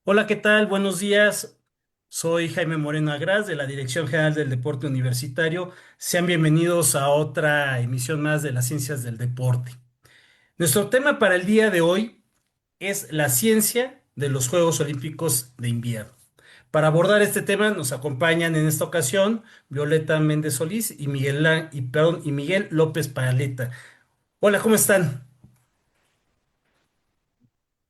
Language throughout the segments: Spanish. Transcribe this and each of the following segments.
Hola, ¿qué tal? Buenos días. Soy Jaime Moreno Agraz de la Dirección General del Deporte Universitario. Sean bienvenidos a otra emisión más de las ciencias del deporte. Nuestro tema para el día de hoy es la ciencia de los Juegos Olímpicos de Invierno. Para abordar este tema nos acompañan en esta ocasión Violeta Méndez Solís y Miguel López Paleta. Hola, ¿cómo están?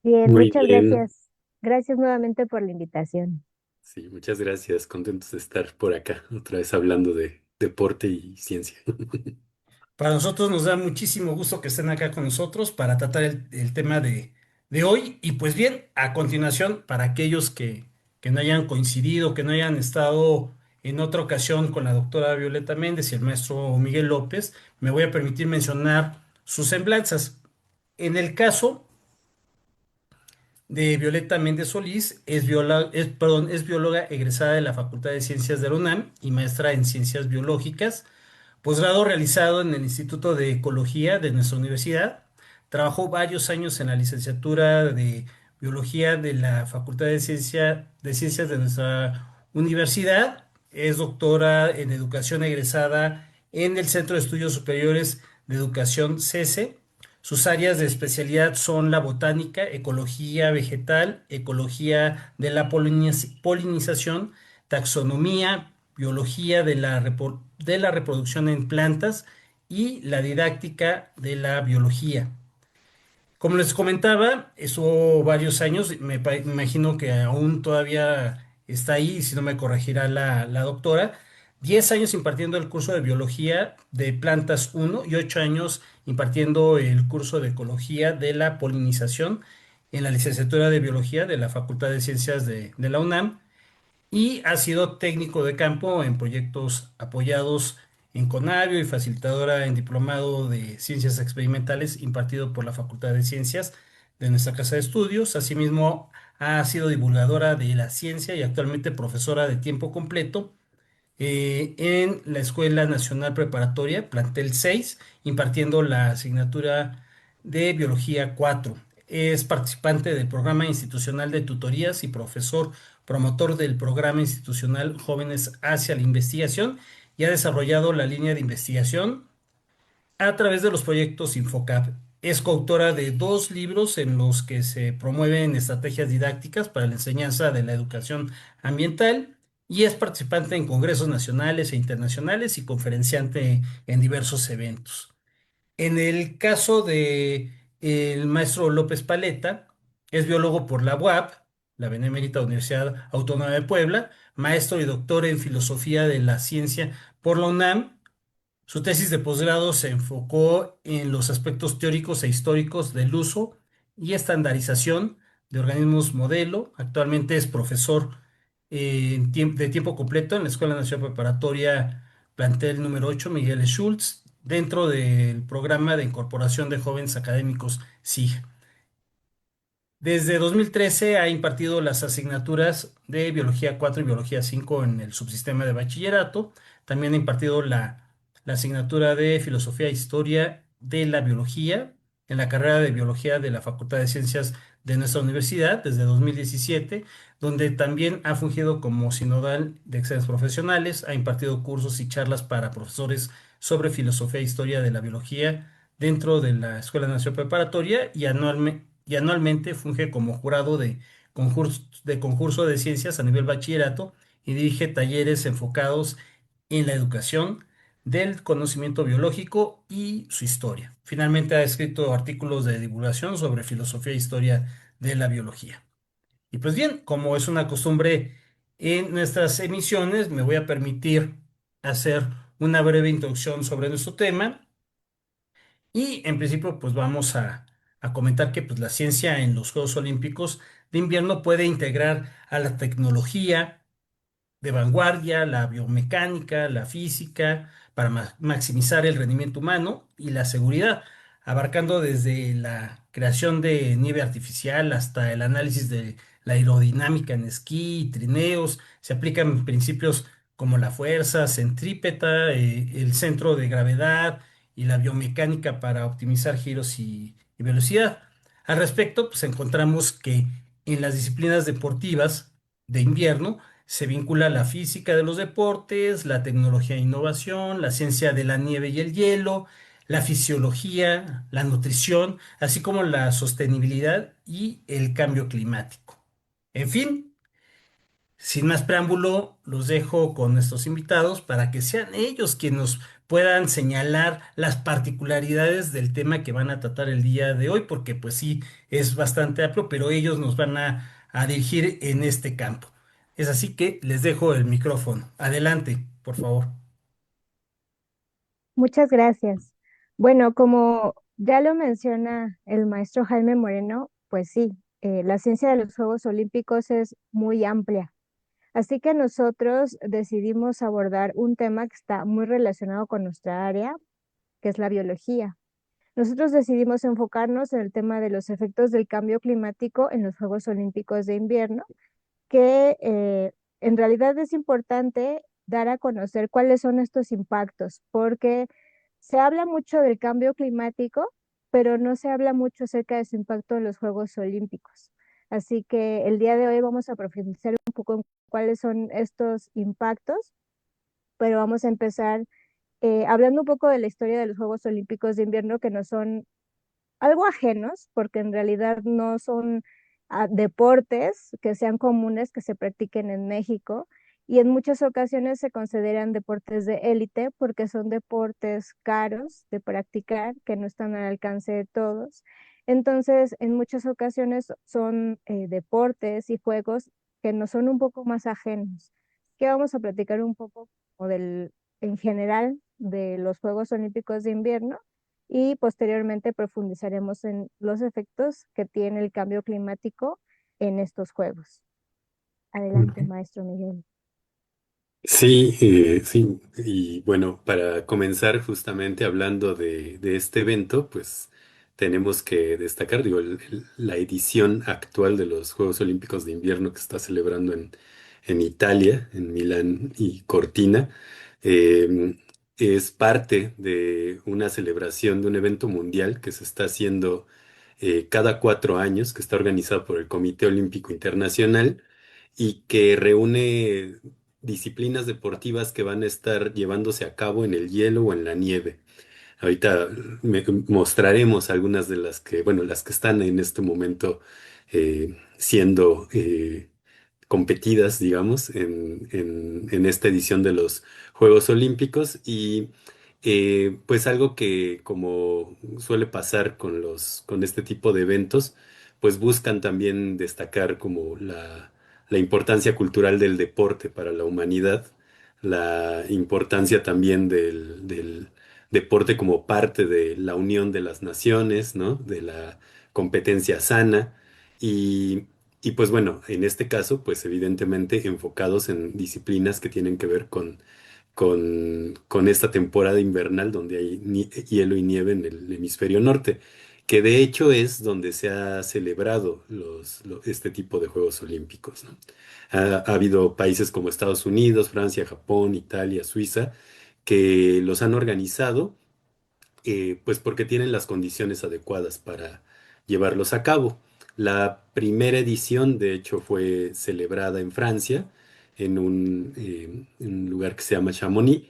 Bien, Muy muchas bien, gracias. Gracias nuevamente por la invitación. sí, muchas gracias. Contentos de estar por acá, otra vez hablando de deporte y ciencia. Para nosotros nos da muchísimo gusto que estén acá con nosotros para tratar el tema de hoy. Y pues bien, a continuación, para aquellos que no hayan coincidido, que no hayan estado en otra ocasión con la doctora Violeta Méndez y el maestro Miguel López, me voy a permitir mencionar sus semblanzas. En el caso de Violeta Méndez Solís, es bióloga egresada de la Facultad de Ciencias de la UNAM y maestra en Ciencias Biológicas. Posgrado realizado en el Instituto de Ecología de nuestra universidad. Trabajó varios años en la licenciatura de Biología de la Facultad de Ciencias de nuestra universidad. Es doctora en Educación egresada en el Centro de Estudios Superiores de Educación CESE. Sus áreas de especialidad son la botánica, ecología vegetal, ecología de la polinización, taxonomía, biología de la reproducción en plantas y la didáctica de la biología. Como les comentaba, estuvo varios años, imagino que aún todavía está ahí, si no me corregirá la doctora, 10 años impartiendo el curso de biología de plantas uno y 8 años impartiendo el curso de ecología de la polinización en la licenciatura de biología de la Facultad de Ciencias de la UNAM y ha sido técnico de campo en proyectos apoyados en Conavio y facilitadora en diplomado de ciencias experimentales impartido por la Facultad de Ciencias de nuestra casa de estudios. Asimismo, ha sido divulgadora de la ciencia y actualmente profesora de tiempo completo en la Escuela Nacional Preparatoria, plantel 6, impartiendo la asignatura de Biología 4. Es participante del programa institucional de tutorías y profesor promotor del programa institucional Jóvenes hacia la Investigación y ha desarrollado la línea de investigación a través de los proyectos Infocap. Es coautora de dos libros en los que se promueven estrategias didácticas para la enseñanza de la educación ambiental y es participante en congresos nacionales e internacionales y conferenciante en diversos eventos. En el caso de el maestro López Paleta, es biólogo por la UAP, la Benemérita Universidad Autónoma de Puebla, maestro y doctor en filosofía de la ciencia por la UNAM. Su tesis de posgrado se enfocó en los aspectos teóricos e históricos del uso y estandarización de organismos modelo. Actualmente es profesor de tiempo completo en la Escuela Nacional Preparatoria Plantel número 8 Miguel Schultz, dentro del programa de incorporación de jóvenes académicos SIG. Desde 2013 ha impartido las asignaturas de Biología 4 y Biología 5 en el subsistema de bachillerato. También ha impartido la asignatura de Filosofía e Historia de la Biología en la carrera de Biología de la Facultad de Ciencias de nuestra universidad desde 2017, donde también ha fungido como sinodal de exámenes profesionales, ha impartido cursos y charlas para profesores sobre Filosofía e Historia de la Biología dentro de la Escuela Nacional Preparatoria y anualmente funge como jurado de concurso de ciencias a nivel bachillerato y dirige talleres enfocados en la educación del conocimiento biológico y su historia. Finalmente ha escrito artículos de divulgación sobre filosofía e historia de la biología. Y pues bien, como es una costumbre en nuestras emisiones, me voy a permitir hacer una breve introducción sobre nuestro tema y en principio, pues vamos a comentar que pues, la ciencia en los Juegos Olímpicos de invierno puede integrar a la tecnología de vanguardia, la biomecánica, la física, para maximizar el rendimiento humano y la seguridad, abarcando desde la creación de nieve artificial hasta el análisis de la aerodinámica en esquí y trineos. Se aplican principios como la fuerza centrípeta, el centro de gravedad y la biomecánica para optimizar giros y velocidad. Al respecto, pues encontramos que en las disciplinas deportivas de invierno se vincula la física de los deportes, la tecnología e innovación, la ciencia de la nieve y el hielo, la fisiología, la nutrición, así como la sostenibilidad y el cambio climático. En fin, sin más preámbulo, los dejo con nuestros invitados para que sean ellos quienes nos puedan señalar las particularidades del tema que van a tratar el día de hoy, porque pues sí, es bastante amplio, pero ellos nos van a dirigir en este campo. Es así que les dejo el micrófono. Adelante, por favor. Muchas gracias. Bueno, como ya lo menciona el maestro Jaime Moreno, pues sí, la ciencia de los Juegos Olímpicos es muy amplia. Así que nosotros decidimos abordar un tema que está muy relacionado con nuestra área, que es la biología. Nosotros decidimos enfocarnos en el tema de los efectos del cambio climático en los Juegos Olímpicos de invierno, que en realidad es importante dar a conocer cuáles son estos impactos, porque se habla mucho del cambio climático, pero no se habla mucho acerca de su impacto en los Juegos Olímpicos. Así que el día de hoy vamos a profundizar un poco en cuáles son estos impactos, pero vamos a empezar hablando un poco de la historia de los Juegos Olímpicos de invierno, que no son algo ajenos, porque en realidad no son deportes que sean comunes que se practiquen en México, y en muchas ocasiones se consideran deportes de élite porque son deportes caros de practicar, que no están al alcance de todos. Entonces, en muchas ocasiones son deportes y juegos que nos son un poco más ajenos. Que vamos a platicar un poco como en general de los Juegos Olímpicos de invierno, y posteriormente profundizaremos en los efectos que tiene el cambio climático en estos juegos. Adelante, Ujú. maestro Miguel. Sí, sí, y bueno, para comenzar justamente hablando de este evento, pues tenemos que destacar, digo, la edición actual de los Juegos Olímpicos de Invierno que está celebrando en Italia, en Milán y Cortina, eh, es parte de una celebración de un evento mundial que se está haciendo cada 4 años, que está organizado por el Comité Olímpico Internacional y que reúne disciplinas deportivas que van a estar llevándose a cabo en el hielo o en la nieve. Ahorita mostraremos algunas de las que, bueno, las que están en este momento siendo competidas, digamos, en esta edición de los Juegos Olímpicos y pues algo que como suele pasar con este tipo de eventos, pues buscan también destacar como la importancia cultural del deporte para la humanidad, la importancia también del deporte como parte de la unión de las naciones, ¿no? De la competencia sana y pues bueno, en este caso, pues evidentemente enfocados en disciplinas que tienen que ver con esta temporada invernal donde hay hielo y nieve en el hemisferio norte, que de hecho es donde se ha celebrado este tipo de Juegos Olímpicos, ¿no? Ha habido países como Estados Unidos, Francia, Japón, Italia, Suiza, que los han organizado pues porque tienen las condiciones adecuadas para llevarlos a cabo. La primera edición, de hecho, fue celebrada en Francia, en un lugar que se llama Chamonix,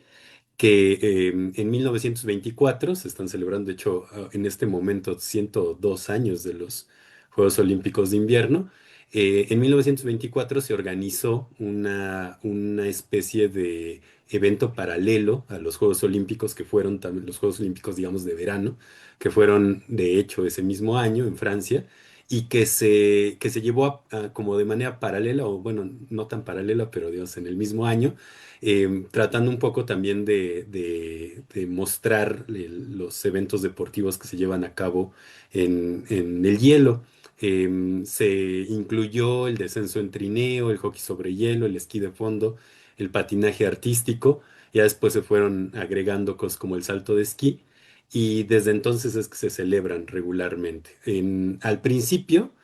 que en 1924 se están celebrando, de hecho, en este momento 102 años de los Juegos Olímpicos de Invierno. En 1924 se organizó una especie de evento paralelo a los Juegos Olímpicos, que fueron también los Juegos Olímpicos, digamos, de verano, que fueron de hecho ese mismo año en Francia, y que se llevó como de manera paralela, o bueno, no tan paralela, pero digamos en el mismo año tratando un poco también de mostrar los eventos deportivos que se llevan a cabo en el hielo. Se incluyó el descenso en trineo, el hockey sobre hielo, el esquí de fondo, el patinaje artístico. Ya después se fueron agregando cosas como el salto de esquí y desde entonces es que se celebran regularmente. Al principio,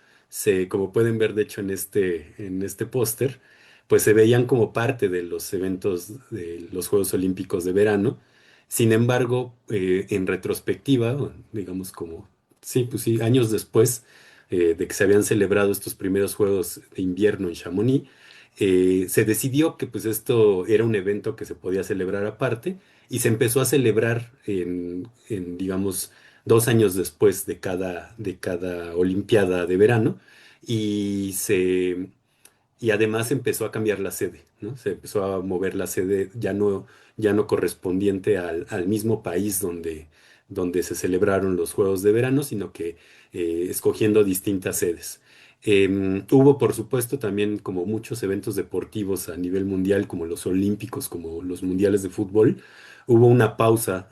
como pueden ver de hecho en este póster, pues se veían como parte de los eventos de los Juegos Olímpicos de verano. Sin embargo, en retrospectiva, o digamos como, sí, pues sí, años después, de que se habían celebrado estos primeros Juegos de Invierno en Chamonix, se decidió que pues esto era un evento que se podía celebrar aparte y se empezó a celebrar digamos, 2 años después de cada Olimpiada de verano y y además empezó a cambiar la sede, ¿no? Se empezó a mover la sede ya no correspondiente al mismo país donde se celebraron los Juegos de Verano, sino que escogiendo distintas sedes. Hubo, por supuesto, también como muchos eventos deportivos a nivel mundial, como los olímpicos, como los mundiales de fútbol, hubo una pausa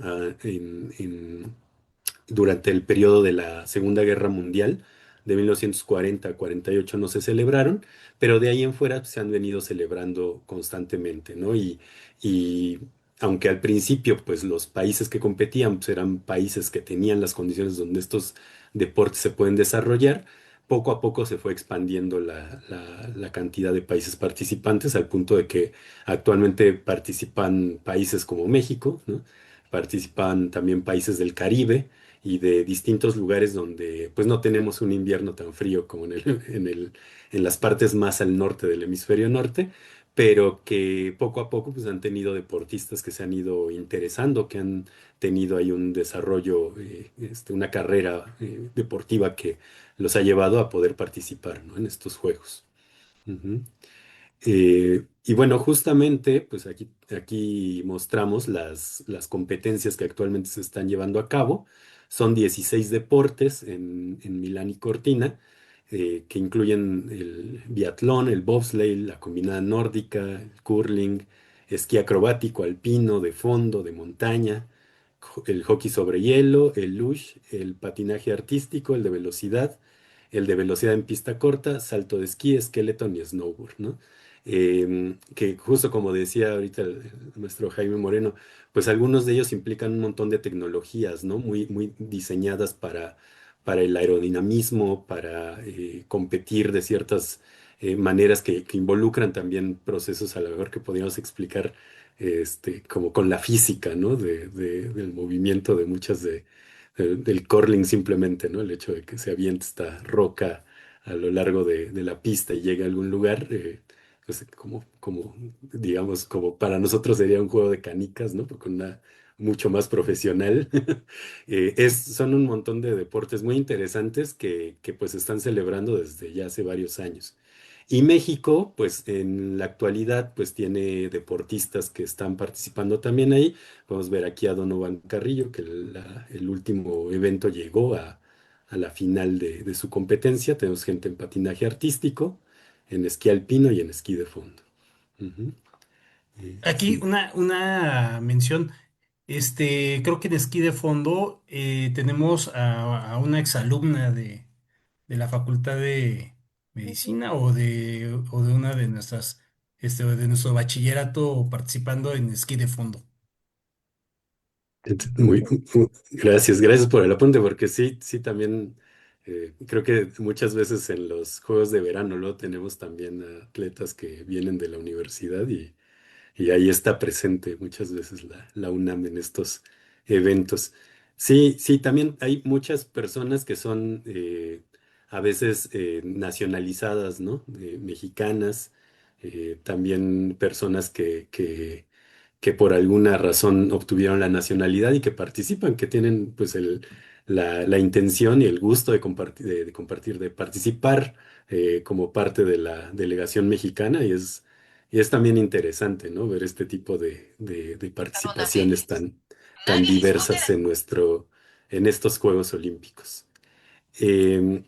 durante el periodo de la Segunda Guerra Mundial, de 1940 a 48 no se celebraron, pero de ahí en fuera se han venido celebrando constantemente, ¿no? Y aunque al principio, pues los países que competían pues, eran países que tenían las condiciones donde estos deportes se pueden desarrollar, poco a poco se fue expandiendo la cantidad de países participantes al punto de que actualmente participan países como México, ¿no? Participan también países del Caribe y de distintos lugares donde pues no tenemos un invierno tan frío como en las partes más al norte del hemisferio norte, pero que poco a poco pues han tenido deportistas que se han ido interesando, que han tenido ahí un desarrollo, una carrera deportiva que los ha llevado a poder participar, ¿no? En estos juegos. Ujú. Y bueno, justamente, pues aquí mostramos las competencias que actualmente se están llevando a cabo. Son 16 deportes en Milán y Cortina, que incluyen el biatlón, el bobsleigh, la combinada nórdica, el curling, esquí acrobático, alpino, de fondo, de montaña, el hockey sobre hielo, el luge, el patinaje artístico, el de velocidad en pista corta, salto de esquí, skeleton y snowboard, ¿no? Que justo como decía ahorita el maestro Jaime Moreno, pues algunos de ellos implican un montón de tecnologías, ¿no? Muy diseñadas para el aerodinamismo, para competir de ciertas maneras que involucran también procesos a lo mejor que podríamos explicar como con la física, ¿no? Del movimiento de del curling simplemente, ¿no? El hecho de que se aviente esta roca a lo largo de la pista y llegue a algún lugar, pues digamos, como para nosotros sería un juego de canicas, ¿no? Con una mucho más profesional. Son un montón de deportes muy interesantes que pues están celebrando desde ya hace varios años. Y México, pues en la actualidad, pues tiene deportistas que están participando también ahí. Podemos ver aquí a Donovan Carrillo, que el último evento llegó a la final de su competencia. Tenemos gente en patinaje artístico, en esquí alpino y en esquí de fondo. Ujú. Aquí Sí. una mención. Creo que en esquí de fondo tenemos a una exalumna de la Facultad de Medicina o de una de nuestras, de nuestro bachillerato participando en esquí de fondo. Gracias por el apunte, porque sí, también creo que muchas veces en los Juegos de Verano, ¿no? Tenemos también atletas que vienen de la universidad y ahí está presente muchas veces la UNAM en estos eventos. Sí, también hay muchas personas que son a veces nacionalizadas, ¿no? Mexicanas, también personas que por alguna razón obtuvieron la nacionalidad y que participan, que tienen pues la intención y el gusto de compartir, de participar como parte de la delegación mexicana y es también interesante, ¿no? Ver este tipo de participaciones tan diversas en estos Juegos Olímpicos. Em,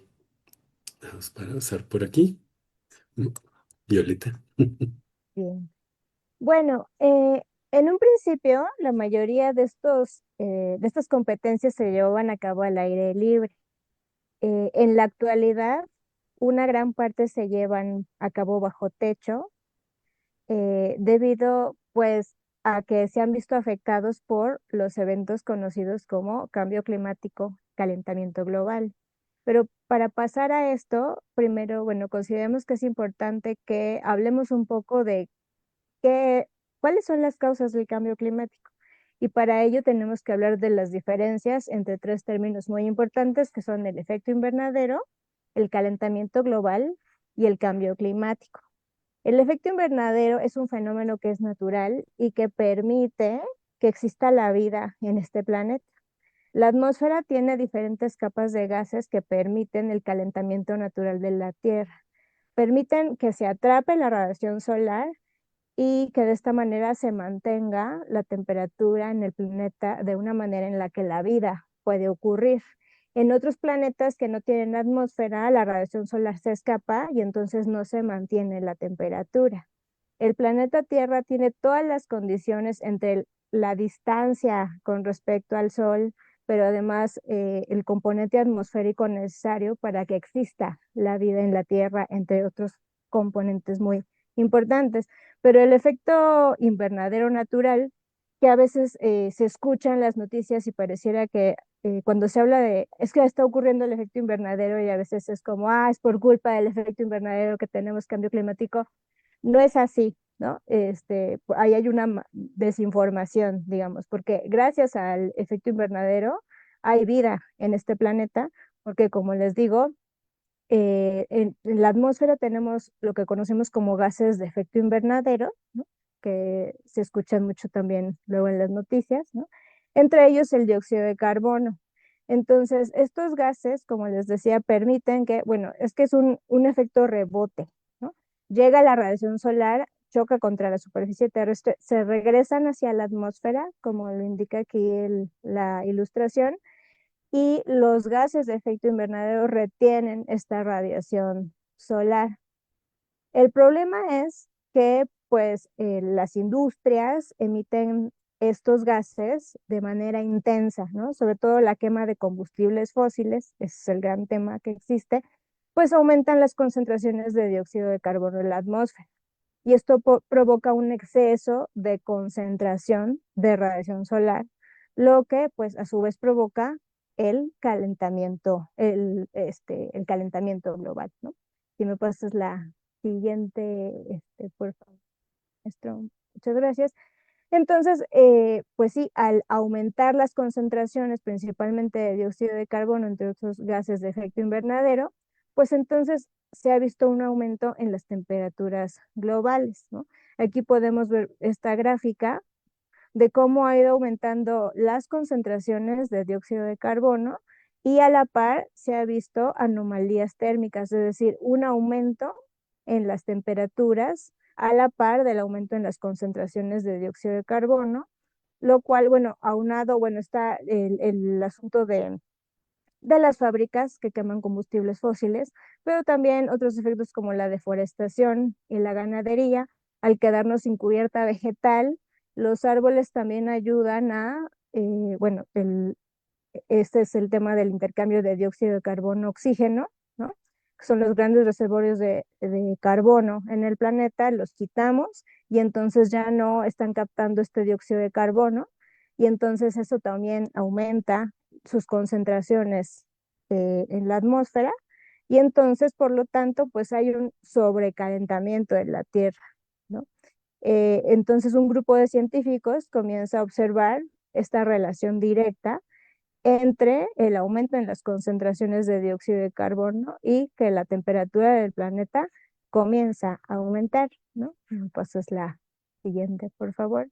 Vamos para pasar por aquí. Violeta. Bien. Bueno, en un principio la mayoría de estas competencias se llevaban a cabo al aire libre. En la actualidad, una gran parte se llevan a cabo bajo techo, debido pues a que se han visto afectados por los eventos conocidos como cambio climático, calentamiento global. Pero para pasar a esto, primero, bueno, consideremos que es importante que hablemos un poco de qué, cuáles son las causas del cambio climático. Y para ello tenemos que hablar de las diferencias entre tres términos muy importantes que son el efecto invernadero, el calentamiento global y el cambio climático. El efecto invernadero es un fenómeno que es natural y que permite que exista la vida en este planeta. La atmósfera tiene diferentes capas de gases que permiten el calentamiento natural de la Tierra. Permiten que se atrape la radiación solar y que de esta manera se mantenga la temperatura en el planeta de una manera en la que la vida puede ocurrir. En otros planetas que no tienen atmósfera, la radiación solar se escapa y entonces no se mantiene la temperatura. El planeta Tierra tiene todas las condiciones entre la distancia con respecto al Sol, pero además el componente atmosférico necesario para que exista la vida en la Tierra, entre otros componentes muy importantes. Pero el efecto invernadero natural, que a veces se escucha en las noticias y pareciera que cuando se habla de, es que está ocurriendo el efecto invernadero y a veces es como, es por culpa del efecto invernadero que tenemos cambio climático, no es así, ¿no? Ahí hay una desinformación, digamos, porque gracias al efecto invernadero hay vida en este planeta, porque como les digo, en la atmósfera tenemos lo que conocemos como gases de efecto invernadero, ¿no? Que se escuchan mucho también luego en las noticias, ¿no? Entre ellos el dióxido de carbono. Entonces, estos gases, como les decía, permiten que, bueno, es que es un efecto rebote, ¿no? Llega la radiación solar, choca contra la superficie terrestre, se regresan hacia la atmósfera, como lo indica aquí la ilustración, y los gases de efecto invernadero retienen esta radiación solar. El problema es que pues las industrias emiten estos gases de manera intensa, ¿no? Sobre todo la quema de combustibles fósiles, ese es el gran tema que existe, pues aumentan las concentraciones de dióxido de carbono en la atmósfera. Y esto provoca un exceso de concentración de radiación solar, lo que pues a su vez provoca el calentamiento global, ¿no? Si me pasas la siguiente, por favor, maestro. Muchas gracias. Entonces, pues sí, al aumentar las concentraciones, principalmente de dióxido de carbono, entre otros gases de efecto invernadero, pues entonces se ha visto un aumento en las temperaturas globales, ¿no? Aquí podemos ver esta gráfica de cómo ha ido aumentando las concentraciones de dióxido de carbono y a la par se ha visto anomalías térmicas, es decir, un aumento en las temperaturas a la par del aumento en las concentraciones de dióxido de carbono, lo cual, bueno, aunado, bueno, está el asunto de las fábricas que queman combustibles fósiles, pero también otros efectos como la deforestación y la ganadería. Al quedarnos sin cubierta vegetal, los árboles también ayudan bueno, este es el tema del intercambio de dióxido de carbono-oxígeno, ¿no? Que son los grandes reservorios de carbono en el planeta, los quitamos y entonces ya no están captando este dióxido de carbono y entonces eso también aumenta sus concentraciones en la atmósfera y entonces, por lo tanto, pues hay un sobrecalentamiento de la Tierra, ¿no? Entonces, un grupo de científicos comienza a observar esta relación directa entre el aumento en las concentraciones de dióxido de carbono y que la temperatura del planeta comienza a aumentar, ¿no? Pues es la siguiente, por favor.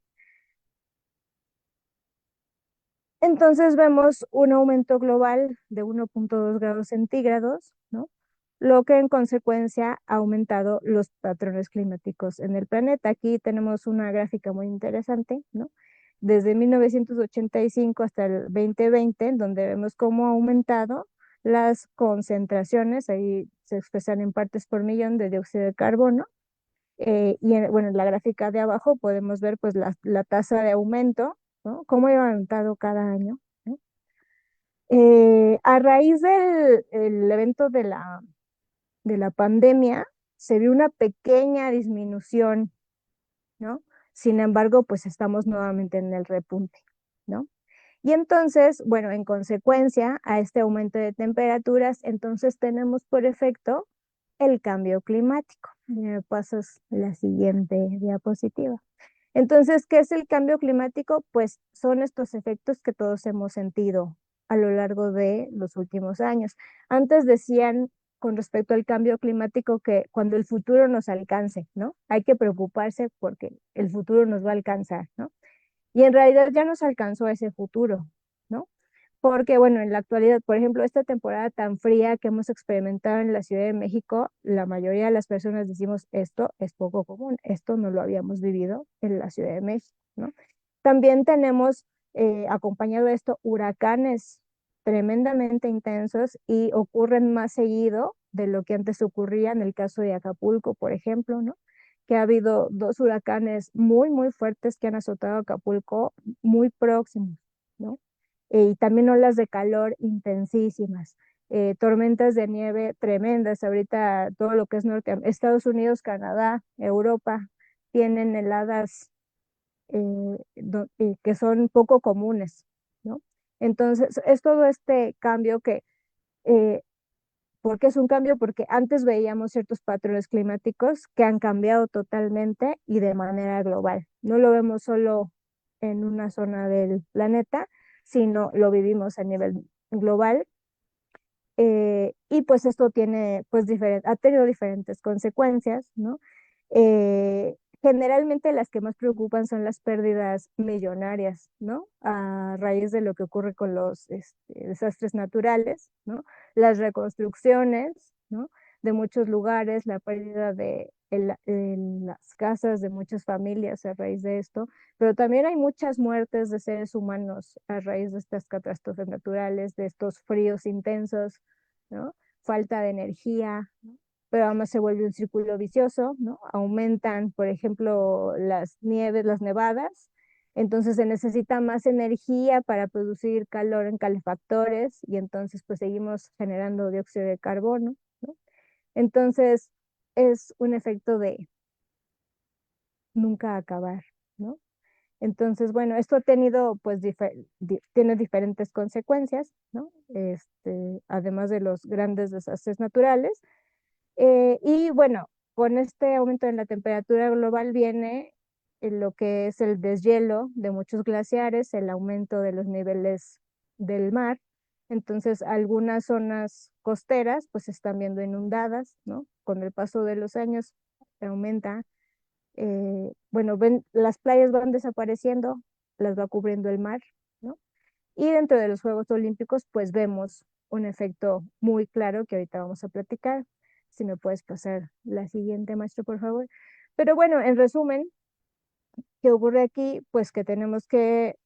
Entonces vemos un aumento global de 1,2 grados centígrados, ¿no? Lo que en consecuencia ha aumentado los patrones climáticos en el planeta. Aquí tenemos una gráfica muy interesante, ¿no? Desde 1985 hasta el 2020, en donde vemos cómo ha aumentado las concentraciones, ahí se expresan en partes por millón de dióxido de carbono, bueno, en la gráfica de abajo podemos ver pues la tasa de aumento, ¿no? Cómo ha aumentado cada año, ¿no? A raíz del el evento de la pandemia, se vio una pequeña disminución, ¿no? Sin embargo, pues estamos nuevamente en el repunte, ¿no? Y entonces, bueno, en consecuencia a este aumento de temperaturas, entonces tenemos por efecto el cambio climático. Me pasas la siguiente diapositiva. Entonces, ¿qué es el cambio climático? Pues son estos efectos que todos hemos sentido a lo largo de los últimos años. Antes decían con respecto al cambio climático que cuando el futuro nos alcance, ¿no? Hay que preocuparse porque el futuro nos va a alcanzar, ¿no? Y en realidad ya nos alcanzó ese futuro, ¿no? Porque, bueno, en la actualidad, por ejemplo, esta temporada tan fría que hemos experimentado en la Ciudad de México, la mayoría de las personas decimos, esto es poco común, esto no lo habíamos vivido en la Ciudad de México, ¿no? También tenemos, acompañado de esto, huracanes tremendamente intensos y ocurren más seguido de lo que antes ocurría en el caso de Acapulco, por ejemplo, ¿no? Que ha habido dos huracanes muy, muy fuertes que han azotado Acapulco muy próximos, ¿no? Y también olas de calor intensísimas, tormentas de nieve tremendas. Ahorita todo lo que es Estados Unidos, Canadá, Europa, tienen heladas que son poco comunes, ¿no? Entonces, es todo este cambio que, eh, ¿por qué es un cambio? Porque antes veíamos ciertos patrones climáticos que han cambiado totalmente y de manera global. No lo vemos solo en una zona del planeta, sino lo vivimos a nivel global. Y pues esto tiene, pues, ha tenido diferentes consecuencias, ¿no? Generalmente las que más preocupan son las pérdidas millonarias, ¿no? A raíz de lo que ocurre con los desastres naturales, ¿no? Las reconstrucciones, ¿no? De muchos lugares, la pérdida en las casas de muchas familias a raíz de esto, pero también hay muchas muertes de seres humanos a raíz de estas catástrofes naturales, de estos fríos intensos, ¿no? Falta de energía, ¿no? Pero además se vuelve un círculo vicioso, ¿no? Aumentan, por ejemplo, las nieves, las nevadas, entonces se necesita más energía para producir calor en calefactores y entonces pues seguimos generando dióxido de carbono, ¿no? Entonces es un efecto de nunca acabar, ¿no? Entonces, bueno, esto ha tenido, pues, tiene diferentes consecuencias, ¿no? Además de los grandes desastres naturales. Y bueno, con este aumento en la temperatura global viene lo que es el deshielo de muchos glaciares, el aumento de los niveles del mar. Entonces, algunas zonas costeras, pues, se están viendo inundadas, ¿no? Con el paso de los años aumenta, bueno, las playas van desapareciendo, las va cubriendo el mar, ¿no? Y dentro de los Juegos Olímpicos, pues vemos un efecto muy claro que ahorita vamos a platicar. Si me puedes pasar la siguiente, maestro, por favor. Pero bueno, en resumen, ¿qué ocurre aquí? Pues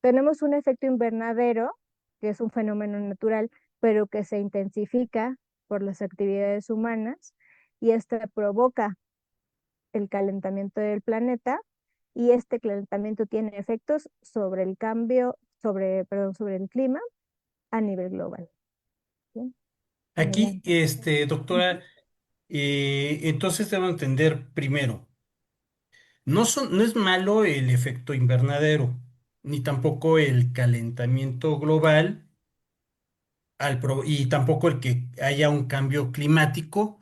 tenemos un efecto invernadero, que es un fenómeno natural, pero que se intensifica por las actividades humanas y este provoca el calentamiento del planeta y este calentamiento tiene efectos sobre el cambio, perdón, sobre el clima a nivel global. ¿Sí? Aquí, Adelante. Ujú. doctora, entonces debo entender primero, no es malo el efecto invernadero, ni tampoco el calentamiento global, y tampoco el que haya un cambio climático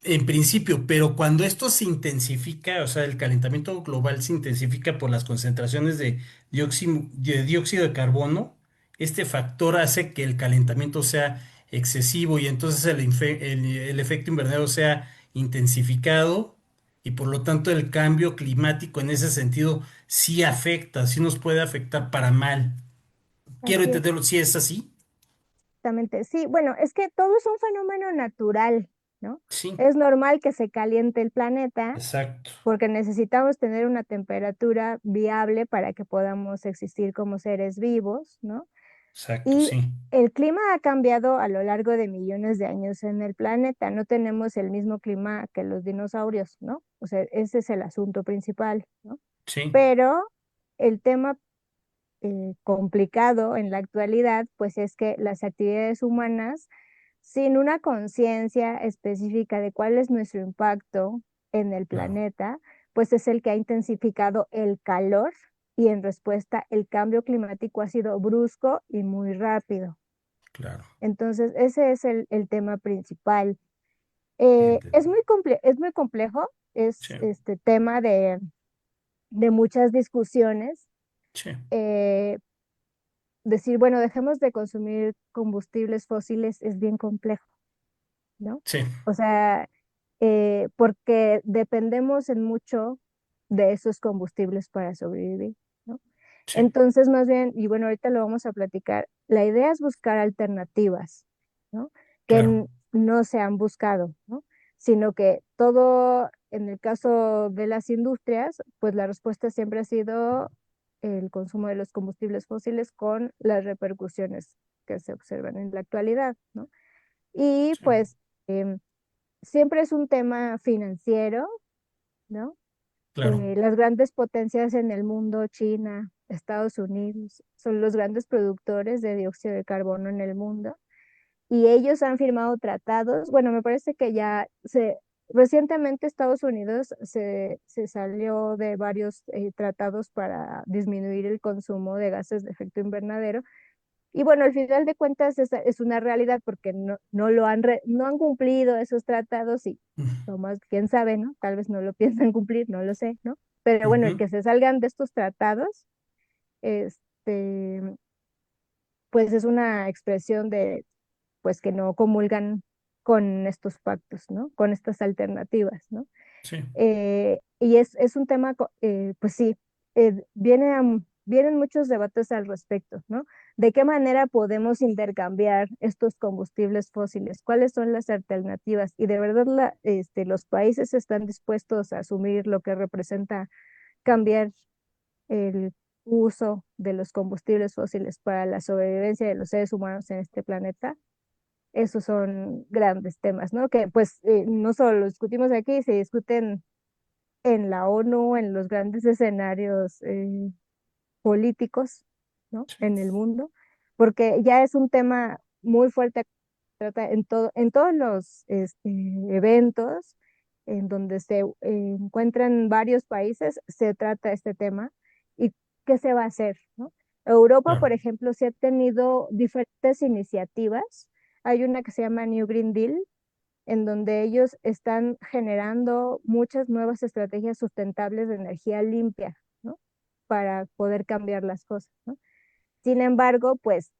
en principio, pero cuando esto se intensifica, o sea, el calentamiento global se intensifica por las concentraciones de dióxido de carbono, este factor hace que el calentamiento sea excesivo y entonces el efecto invernadero sea intensificado y por lo tanto el cambio climático en ese sentido sí afecta, sí nos puede afectar para mal. Quiero Así es, entenderlo, si es así. exactamente. Sí, bueno, es que todo es un fenómeno natural, ¿no? Sí, Es normal que se caliente el planeta exacto, porque necesitamos tener una temperatura viable para que podamos existir como seres vivos, ¿no? exacto, Y sí, el clima ha cambiado a lo largo de millones de años en el planeta. No tenemos el mismo clima que los dinosaurios, ¿no? O sea, ese es el asunto principal, ¿no? sí, Pero el tema complicado en la actualidad, pues es que las actividades humanas, sin una conciencia específica de cuál es nuestro impacto en el claro, planeta, pues es el que ha intensificado el calor y en respuesta el cambio climático ha sido brusco y muy rápido. claro. Entonces, ese es el tema principal. Entendí. Es muy complejo, Sí, es este tema de muchas discusiones. sí, Eh, Decir, bueno, dejemos de consumir combustibles fósiles es bien complejo, ¿no? Sí, O sea, porque dependemos en mucho de esos combustibles para sobrevivir, ¿no? sí, Entonces, más bien, y bueno, ahorita lo vamos a platicar, la idea es buscar alternativas, ¿no? Que claro, no se han buscado, ¿no? Sino que todo, en el caso de las industrias, pues la respuesta siempre ha sido el consumo de los combustibles fósiles con las repercusiones que se observan en la actualidad, ¿no? Y sí, pues em, siempre es un tema financiero, ¿no? claro, Las grandes potencias en el mundo, China, Estados Unidos, son los grandes productores de dióxido de carbono en el mundo y ellos han firmado tratados. Bueno, me parece que recientemente Estados Unidos se salió de varios tratados para disminuir el consumo de gases de efecto invernadero. Y bueno, al final de cuentas es una realidad porque no han cumplido esos tratados y mm, Tomás, quién sabe, ¿no? Tal vez no lo piensan cumplir, no lo sé, ¿no? Pero bueno, el ujú, que se salgan de estos tratados, este, pues es una expresión de, pues que no comulgan con estos pactos, ¿no? Con estas alternativas, ¿no? sí, Y es un tema, pues sí, vienen muchos debates al respecto, ¿no? ¿De qué manera podemos intercambiar estos combustibles fósiles? ¿Cuáles son las alternativas? Y de verdad los países están dispuestos a asumir lo que representa cambiar el uso de los combustibles fósiles para la sobrevivencia de los seres humanos en este planeta. Esos son grandes temas, ¿no? Que pues no solo lo discutimos aquí, se discuten en la ONU, en los grandes escenarios políticos, ¿no? sí, En el mundo, porque ya es un tema muy fuerte, trata en todos los eventos en donde se encuentran varios países, se trata este tema y qué se va a hacer, ¿no? Europa, por claro, ejemplo, sí ha tenido diferentes iniciativas. Hay una que se llama New Green Deal, en donde ellos están generando muchas nuevas estrategias sustentables de energía limpia, ¿no? Para poder cambiar las cosas, ¿no? Sin embargo, pues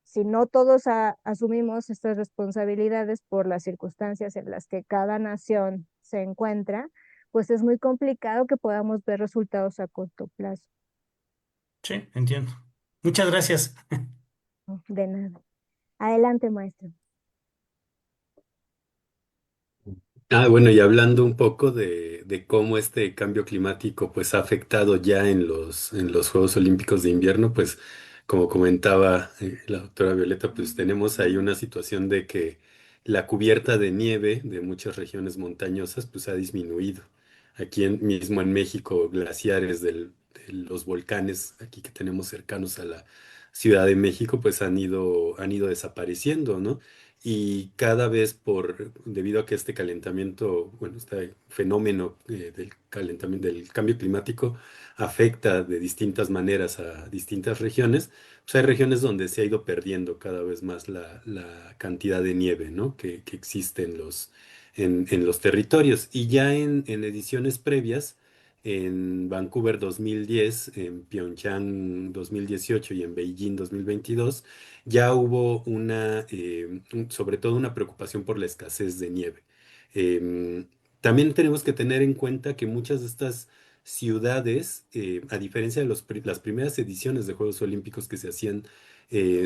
si no todos asumimos estas responsabilidades por las circunstancias en las que cada nación se encuentra, pues es muy complicado que podamos ver resultados a corto plazo, sí, entiendo. Muchas gracias. ¿no? De nada. Adelante, maestro. Bueno, y hablando un poco de cómo este cambio climático pues ha afectado ya en los Juegos Olímpicos de invierno, pues como comentaba la doctora Violeta, pues tenemos ahí una situación de que la cubierta de nieve de muchas regiones montañosas pues ha disminuido. Mismo en México, glaciares de los volcanes aquí que tenemos cercanos a la Ciudad de México pues han ido desapareciendo, ¿no? Y cada vez debido a que este calentamiento, bueno, este fenómeno del calentamiento, del cambio climático afecta de distintas maneras a distintas regiones, pues hay regiones donde se ha ido perdiendo cada vez más la cantidad de nieve, ¿no? Que existe en los territorios. Y ya en ediciones previas, en Vancouver 2010, en Pyeongchang 2018 y en Beijing 2022, ya hubo sobre todo una preocupación por la escasez de nieve. Em, También tenemos que tener en cuenta que muchas de estas ciudades, a diferencia de las primeras ediciones de Juegos Olímpicos que se hacían,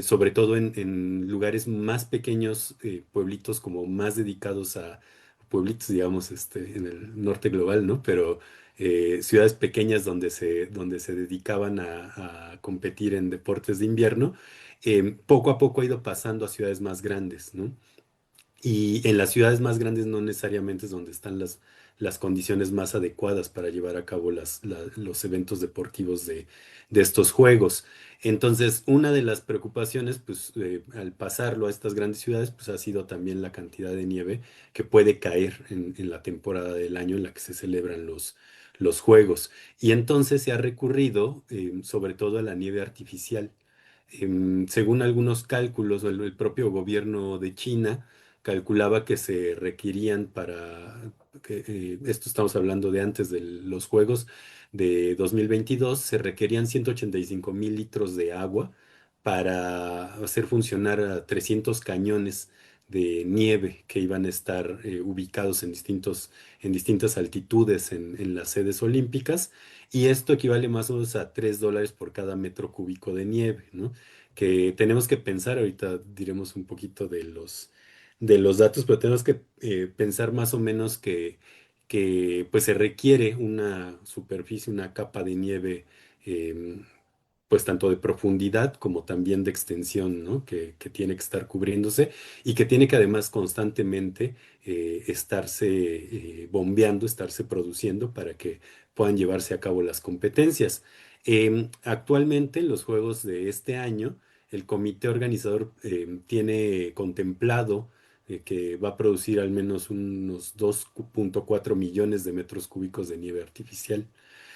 sobre todo en lugares más pequeños, pueblitos como más dedicados a pueblitos, digamos, en el norte global, ¿no? Pero ciudades pequeñas donde se dedicaban a competir en deportes de invierno, poco a poco ha ido pasando a ciudades más grandes, ¿no? Y en las ciudades más grandes no necesariamente es donde están las condiciones más adecuadas para llevar a cabo los eventos deportivos de estos juegos. Entonces, una de las preocupaciones, pues, al pasarlo a estas grandes ciudades, pues ha sido también la cantidad de nieve que puede caer en la temporada del año en la que se celebran los juegos. Y entonces se ha recurrido, sobre todo a la nieve artificial. Según algunos cálculos, el propio gobierno de China calculaba que se requerían esto estamos hablando de antes de los Juegos de 2022, se requerían 185.000 litros de agua para hacer funcionar a 300 cañones de nieve que iban a estar ubicados en distintas altitudes en las sedes olímpicas, y esto equivale más o menos a $3 por cada metro cúbico de nieve, ¿no? Que tenemos que pensar, ahorita diremos un poquito de los datos, pero tenemos que pensar más o menos que pues se requiere una superficie, una capa de nieve, em, pues tanto de profundidad como también de extensión, ¿no? Que tiene que estar cubriéndose y que tiene que además constantemente estarse bombeando, estarse produciendo para que puedan llevarse a cabo las competencias. Actualmente en los Juegos de este año, el comité organizador tiene contemplado que va a producir al menos unos 2,4 millones de metros cúbicos de nieve artificial.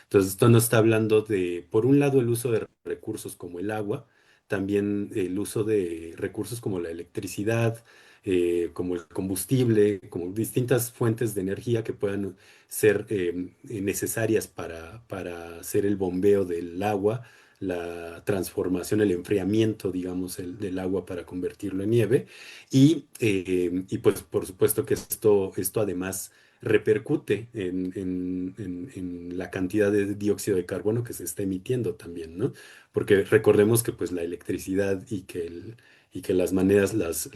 Entonces, esto nos está hablando de, por un lado, el uso de recursos como el agua, también el uso de recursos como la electricidad, como el combustible, como distintas fuentes de energía que puedan ser necesarias para hacer el bombeo del agua, la transformación, el enfriamiento, digamos, del agua para convertirlo en nieve. Y pues, por supuesto que esto además repercute en la cantidad de dióxido de carbono que se está emitiendo también, ¿no? Porque recordemos que pues la electricidad y que las maneras, las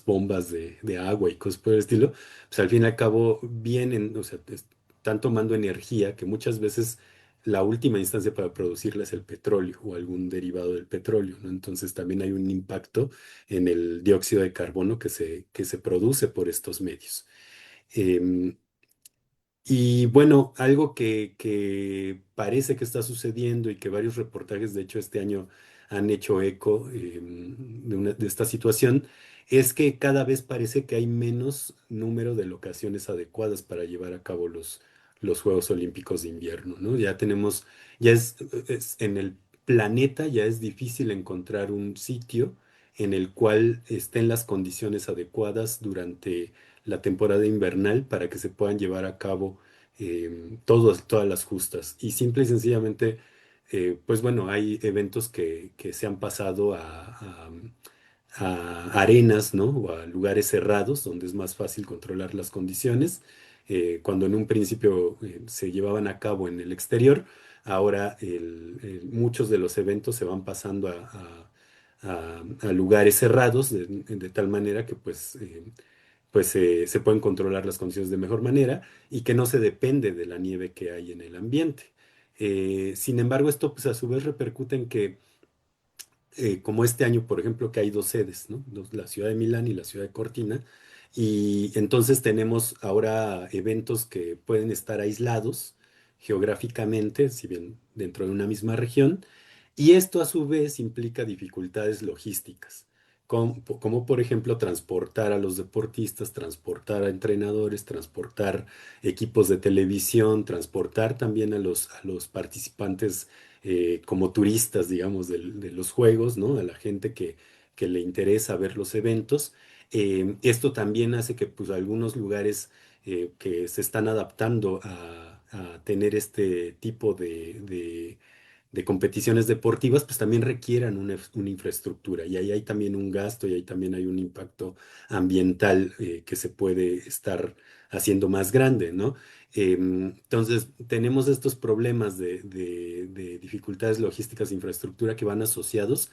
bombas de agua y cosas por el estilo, pues al fin y al cabo vienen, o sea, están tomando energía que muchas veces la última instancia para producirla es el petróleo o algún derivado del petróleo, ¿no? Entonces también hay un impacto en el dióxido de carbono que se produce por estos medios. Em, y bueno, algo que parece que está sucediendo y que varios reportajes, de hecho, este año han hecho eco de esta situación, es que cada vez parece que hay menos número de locaciones adecuadas para llevar a cabo los Juegos Olímpicos de invierno, ¿no? Ya es en el planeta ya es difícil encontrar un sitio en el cual estén las condiciones adecuadas durante la temporada invernal para que se puedan llevar a cabo todas las justas. Y simple y sencillamente, pues bueno, hay eventos que se han pasado a arenas, ¿no? O a lugares cerrados donde es más fácil controlar las condiciones. Cuando en un principio se llevaban a cabo en el exterior, ahora muchos de los eventos se van pasando a lugares cerrados de tal manera que pues se pueden controlar las condiciones de mejor manera y que no se depende de la nieve que hay en el ambiente. Sin embargo, esto pues a su vez repercute en que, como este año, por ejemplo, que hay dos sedes, ¿no? La ciudad de Milán y la ciudad de Cortina, y entonces tenemos ahora eventos que pueden estar aislados geográficamente, si bien dentro de una misma región, y esto a su vez implica dificultades logísticas, como, por ejemplo transportar a los deportistas, transportar a entrenadores, transportar equipos de televisión, transportar también a los participantes como turistas, digamos, de los juegos, ¿no? A la gente que le interesa ver los eventos. Esto también hace que pues, algunos lugares que se están adaptando a tener este tipo de competiciones deportivas, pues también requieran una infraestructura y ahí hay también un gasto y ahí también hay un impacto ambiental que se puede estar haciendo más grande, ¿no? Entonces, tenemos estos problemas de dificultades logísticas de infraestructura que van asociados.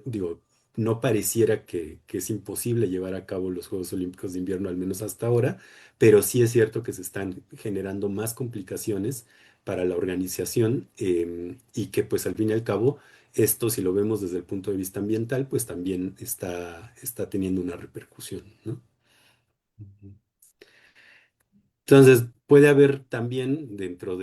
Digo, no pareciera que es imposible llevar a cabo los Juegos Olímpicos de invierno, al menos hasta ahora, pero sí es cierto que se están generando más complicaciones para la organización, y que pues al fin y al cabo esto, si lo vemos desde el punto de vista ambiental, pues también está teniendo una repercusión, ¿no? Ujú. Entonces, puede haber también dentro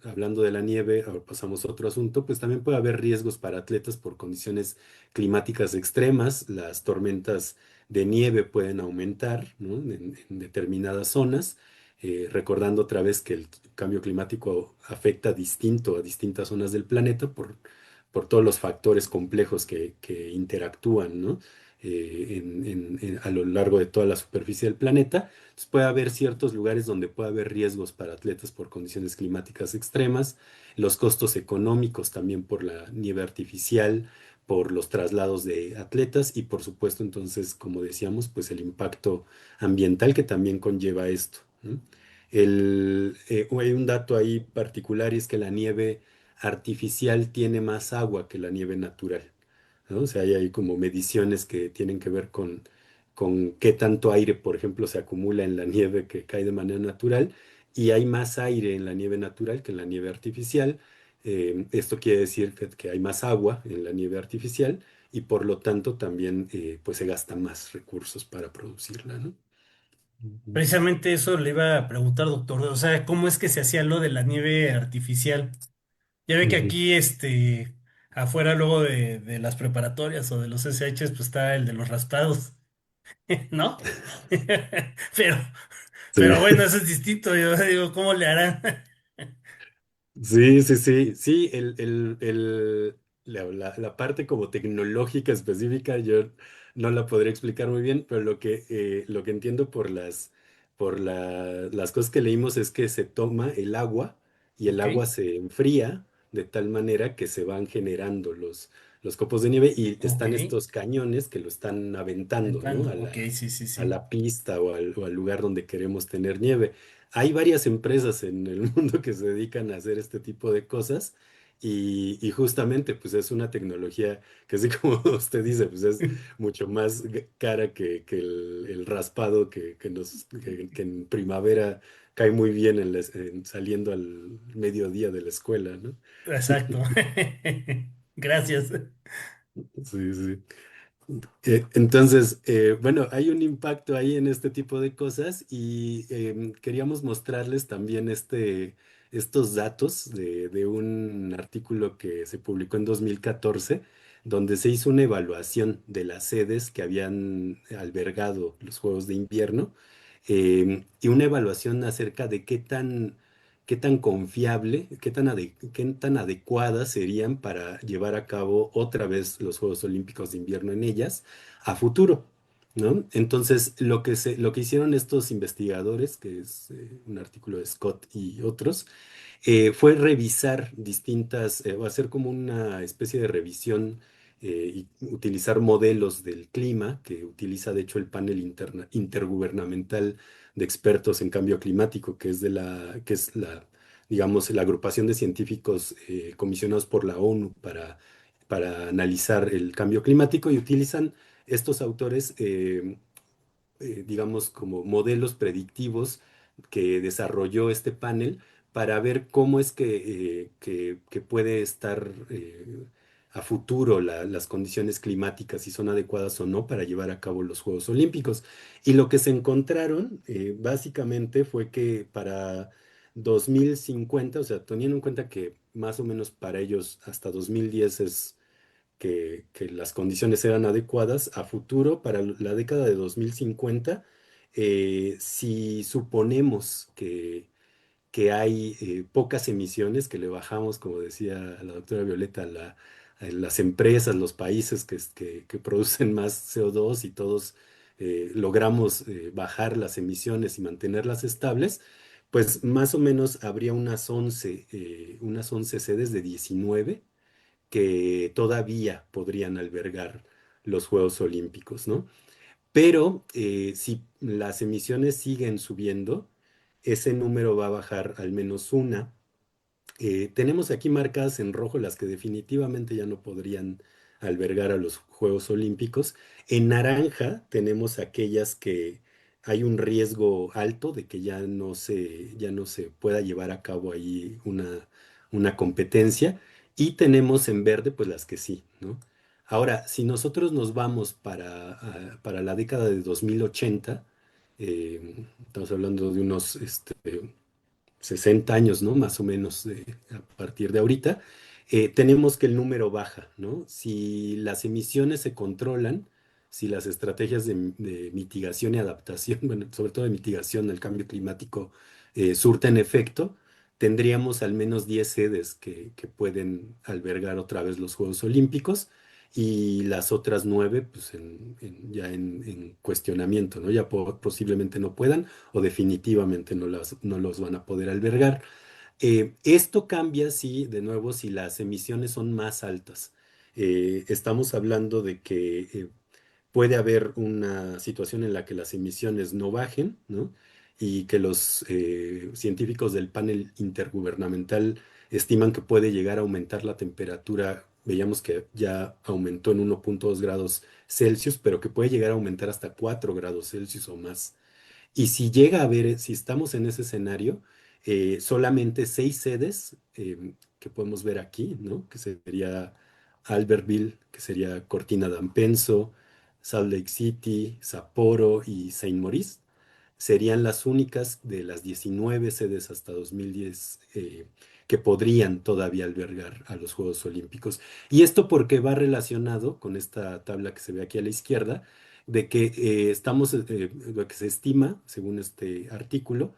hablando de la nieve, ahora pasamos a otro asunto, pues también puede haber riesgos para atletas por condiciones climáticas extremas. Las tormentas de nieve pueden aumentar, ¿no? En determinadas zonas, recordando otra vez que el cambio climático afecta distinto a distintas zonas del planeta por todos los factores complejos que interactúan, ¿no? A lo largo de toda la superficie del planeta. Entonces puede haber ciertos lugares donde puede haber riesgos para atletas por condiciones climáticas extremas, los costos económicos también por la nieve artificial, por los traslados de atletas y por supuesto entonces, como decíamos, pues el impacto ambiental que también conlleva esto, ¿no? Hay un dato ahí particular y es que la nieve artificial tiene más agua que la nieve natural, ¿no? O sea, hay ahí como mediciones que tienen que ver con qué tanto aire, por ejemplo, se acumula en la nieve que cae de manera natural y hay más aire en la nieve natural que en la nieve artificial. Esto quiere decir que hay más agua en la nieve artificial y por lo tanto también pues se gastan más recursos para producirla, ¿no? Ujú. Precisamente eso le iba a preguntar, doctor. O sea, ¿cómo es que se hacía lo de la nieve artificial? Ya ve que Ujú. aquí, afuera luego de las preparatorias o de los SHs, pues está el de los raspados, ¿no? Pero, Sí. pero bueno, eso es distinto. Yo digo, ¿cómo le harán? Sí, sí, sí, sí, la parte como tecnológica específica yo no la podría explicar muy bien, pero lo que entiendo las cosas que leímos es que se toma el agua y el Ok, agua se enfría de tal manera que se van generando los copos de nieve y ok, están estos cañones que lo están aventando, ¿no? ventando. Ok, sí, sí, A sí. la pista o al lugar donde queremos tener nieve. Hay varias empresas en el mundo que se dedican a hacer este tipo de cosas y justamente pues es una tecnología que así como usted dice, pues es mucho más cara que el raspado que en primavera cae muy bien saliendo al mediodía de la escuela, ¿no? Exacto. Gracias. Sí, sí. Entonces, bueno, hay un impacto ahí en este tipo de cosas y queríamos mostrarles también estos datos de un artículo que se publicó en 2014, donde se hizo una evaluación de las sedes que habían albergado los Juegos de Invierno y una evaluación acerca de qué tan confiable, qué tan adecuadas serían para llevar a cabo otra vez los Juegos Olímpicos de Invierno en ellas a futuro, ¿no? Entonces, lo que hicieron estos investigadores, que es un artículo de Scott y otros, fue revisar o hacer como una especie de revisión y utilizar modelos del clima, que utiliza de hecho el panel intergubernamental de expertos en cambio climático, que es digamos, la agrupación de científicos comisionados por la ONU para analizar el cambio climático y utilizan estos autores digamos, como modelos predictivos que desarrolló este panel para ver cómo es que puede estar a futuro las condiciones climáticas, si son adecuadas o no para llevar a cabo los Juegos Olímpicos. Y lo que se encontraron básicamente fue que para 2050, o sea, teniendo en cuenta que más o menos para ellos hasta 2010 es que las condiciones eran adecuadas a futuro para la década de 2050, si suponemos que hay pocas emisiones, que le bajamos, como decía la doctora Violeta, a las empresas, los países que producen más CO2 y todos logramos bajar las emisiones y mantenerlas estables, pues más o menos habría unas 11 sedes de 19 que todavía podrían albergar los Juegos Olímpicos, ¿no? Pero si las emisiones siguen subiendo, ese número va a bajar al menos una. Tenemos aquí marcadas en rojo las que definitivamente ya no podrían albergar a los Juegos Olímpicos. En naranja tenemos aquellas que hay un riesgo alto de que ya no se pueda llevar a cabo ahí una competencia. Y tenemos en verde pues las que sí, ¿no? Ahora, si nosotros nos vamos para la década de 2080, estamos hablando de unos 60 años, ¿no? Más o menos a partir de ahorita, tenemos que el número baja, ¿no? Si las emisiones se controlan, si las estrategias de mitigación y adaptación, bueno, sobre todo de mitigación al cambio climático, surten efecto, tendríamos al menos 10 sedes que pueden albergar otra vez los Juegos Olímpicos y las otras 9, pues ya en cuestionamiento, ¿no? Ya posiblemente no puedan o definitivamente no los van a poder albergar. Esto cambia si, de nuevo, si las emisiones son más altas. estamos hablando de que puede haber una situación en la que las emisiones no bajen, ¿no? Y que los científicos del panel intergubernamental estiman que puede llegar a aumentar la temperatura. Veíamos que ya aumentó en 1,2 grados Celsius, pero que puede llegar a aumentar hasta 4 grados Celsius o más. Y si llega a haber, si estamos en ese escenario, solamente 6 sedes que podemos ver aquí, ¿no? Que sería Albertville, que sería Cortina d'Ampezzo, Salt Lake City, Sapporo y Saint Maurice, serían las únicas de las 19 sedes hasta 2010 que podrían todavía albergar a los Juegos Olímpicos. Y esto porque va relacionado con esta tabla que se ve aquí a la izquierda, de que lo que se estima, según este artículo,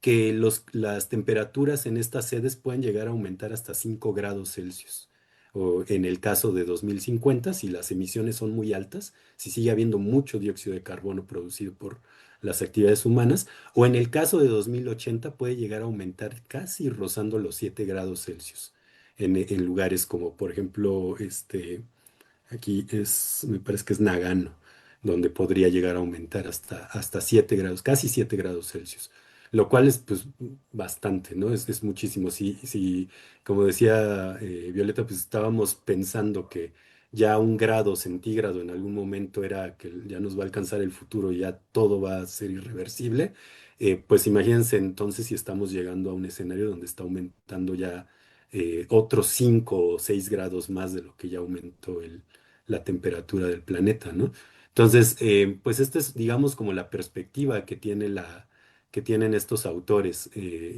que las temperaturas en estas sedes pueden llegar a aumentar hasta 5 grados Celsius. O en el caso de 2050, si las emisiones son muy altas, si sigue habiendo mucho dióxido de carbono producido por las actividades humanas, o en el caso de 2080 puede llegar a aumentar casi rozando los 7 grados Celsius en lugares como, por ejemplo, aquí me parece que es Nagano, donde podría llegar a aumentar hasta 7 grados, casi 7 grados Celsius, lo cual es pues bastante, ¿no? Es muchísimo. Si, como decía Violeta, pues estábamos pensando que ya 1 grado centígrado en algún momento era que ya nos va a alcanzar el futuro y ya todo va a ser irreversible, pues imagínense entonces si estamos llegando a un escenario donde está aumentando ya otros 5 o 6 grados más de lo que ya aumentó la temperatura del planeta, ¿no? Entonces, pues esta es, digamos, como la perspectiva que tienen estos autores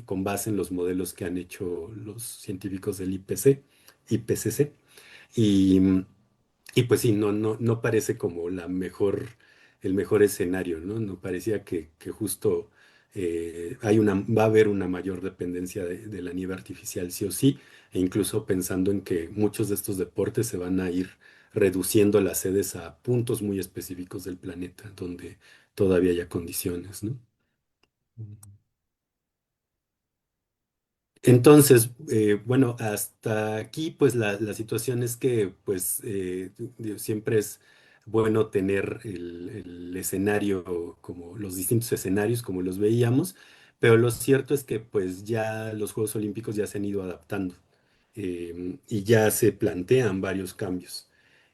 con base en los modelos que han hecho los científicos del IPCC. Y, y pues sí, no parece como el mejor escenario, ¿no? No parecía que justo va a haber una mayor dependencia de la nieve artificial, sí o sí, e incluso pensando en que muchos de estos deportes se van a ir reduciendo las sedes a puntos muy específicos del planeta, donde todavía haya condiciones, ¿no? Entonces, bueno, hasta aquí, pues la situación es que, pues, digo, siempre es bueno tener el escenario, como los distintos escenarios, como los veíamos, pero lo cierto es que, pues, ya los Juegos Olímpicos ya se han ido adaptando y ya se plantean varios cambios.